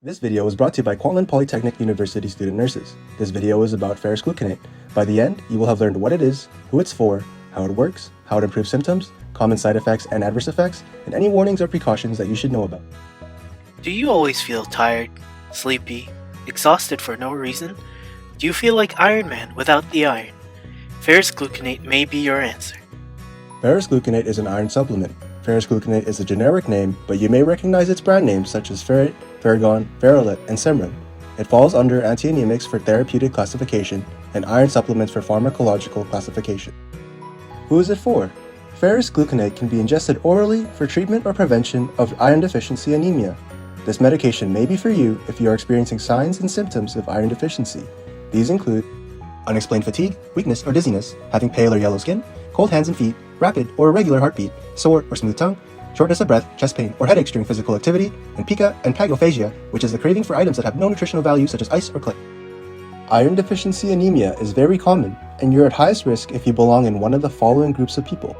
This video was brought to you by Kwantlen Polytechnic University student nurses. This video is about ferrous gluconate. By the end, you will have learned what it is, who it's for, how it works, how it improves symptoms, common side effects and adverse effects, and any warnings or precautions that you should know about. Do you always feel tired, sleepy, exhausted for no reason? Do you feel like Iron Man without the iron? Ferrous gluconate may be your answer. Ferrous gluconate is an iron supplement. Ferrous gluconate is a generic name, but you may recognize its brand names such as Ferret, Ferrigon, Ferrolit, and Simran. It falls under antianemics for therapeutic classification and iron supplements for pharmacological classification. Who is it for? Ferrous gluconate can be ingested orally for treatment or prevention of iron deficiency anemia. This medication may be for you if you are experiencing signs and symptoms of iron deficiency. These include unexplained fatigue, weakness or dizziness, having pale or yellow skin, cold hands and feet, rapid or irregular heartbeat, sore or smooth tongue, shortness of breath, chest pain, or headaches during physical activity, and pica and pagophagia, which is the craving for items that have no nutritional value such as ice or clay. Iron deficiency anemia is very common, and you're at highest risk if you belong in one of the following groups of people: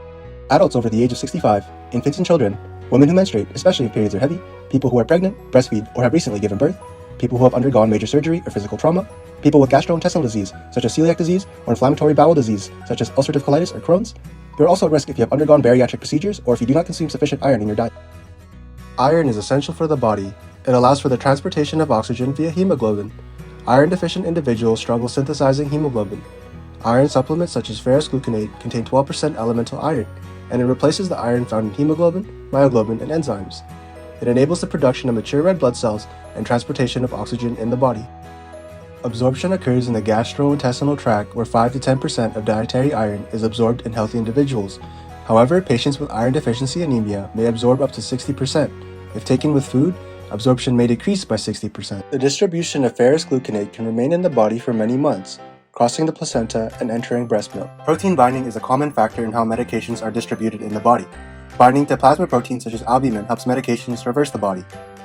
adults over the age of 65, infants and children, women who menstruate, especially if periods are heavy, people who are pregnant, breastfeed, or have recently given birth, people who have undergone major surgery or physical trauma, people with gastrointestinal disease such as celiac disease or inflammatory bowel disease such as ulcerative colitis or Crohn's. You're also at risk if you have undergone bariatric procedures or if you do not consume sufficient iron in your diet. Iron is essential for the body. It allows for the transportation of oxygen via hemoglobin. Iron-deficient individuals struggle synthesizing hemoglobin. Iron supplements such as ferrous gluconate contain 12% elemental iron, and it replaces the iron found in hemoglobin, myoglobin, and enzymes. It enables the production of mature red blood cells and transportation of oxygen in the body. Absorption occurs in the gastrointestinal tract, where 5 to 10% of dietary iron is absorbed in healthy individuals. However, patients with iron deficiency anemia may absorb up to 60%. If taken with food, absorption may decrease by 60%. The distribution of ferrous gluconate can remain in the body for many months, crossing the placenta and entering breast milk. Protein binding is a common factor in how medications are distributed in the body. Binding to plasma proteins such as albumin helps medications traverse the body.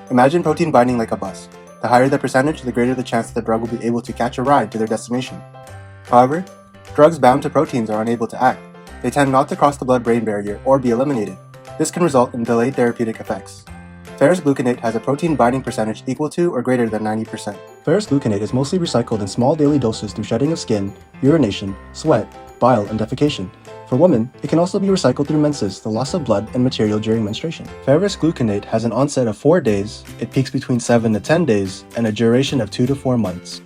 Imagine protein binding like a bus. The higher the percentage, the greater the chance that the drug will be able to catch a ride to their destination. However, drugs bound to proteins are unable to act. They tend not to cross the blood-brain barrier or be eliminated. This can result in delayed therapeutic effects. Ferrous gluconate has a protein binding percentage equal to or greater than 90%. Ferrous gluconate is mostly recycled in small daily doses through shedding of skin, urination, sweat, bile, and defecation. For women, it can also be recycled through menses, the loss of blood and material during menstruation. Ferrous gluconate has an onset of 4 days, it peaks between 7 to 10 days, and a duration of 2 to 4 months.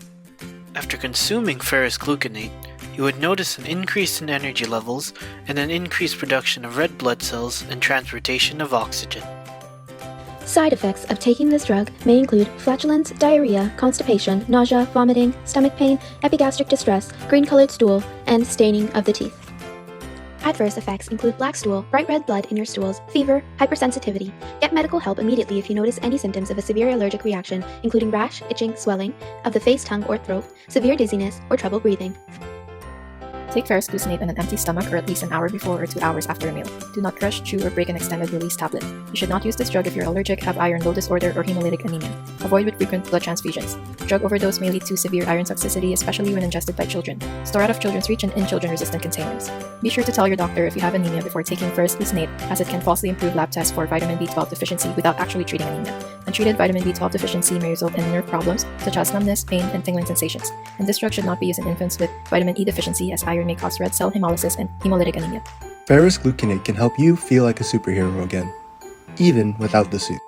After consuming ferrous gluconate, you would notice an increase in energy levels and an increased production of red blood cells and transportation of oxygen. Side effects of taking this drug may include flatulence, diarrhea, constipation, nausea, vomiting, stomach pain, epigastric distress, green-colored stool, and staining of the teeth. Adverse effects include black stool, bright red blood in your stools, fever, hypersensitivity. Get medical help immediately if you notice any symptoms of a severe allergic reaction, including rash, itching, swelling of the face, tongue, or throat, severe dizziness, or trouble breathing. Take ferrous gluconate on an empty stomach or at least an hour before or 2 hours after a meal. Do not crush, chew, or break an extended release tablet. You should not use this drug if you're allergic, have iron low disorder, or hemolytic anemia. Avoid with frequent blood transfusions. Drug overdose may lead to severe iron toxicity, especially when ingested by children. Store out of children's reach and in children-resistant containers. Be sure to tell your doctor if you have anemia before taking ferrous gluconate, as it can falsely improve lab tests for vitamin B12 deficiency without actually treating anemia. Untreated vitamin B12 deficiency may result in nerve problems, such as numbness, pain, and tingling sensations. And this drug should not be used in infants with vitamin E deficiency, as iron may cause red cell hemolysis and hemolytic anemia. Ferrous gluconate can help you feel like a superhero again, even without the suit.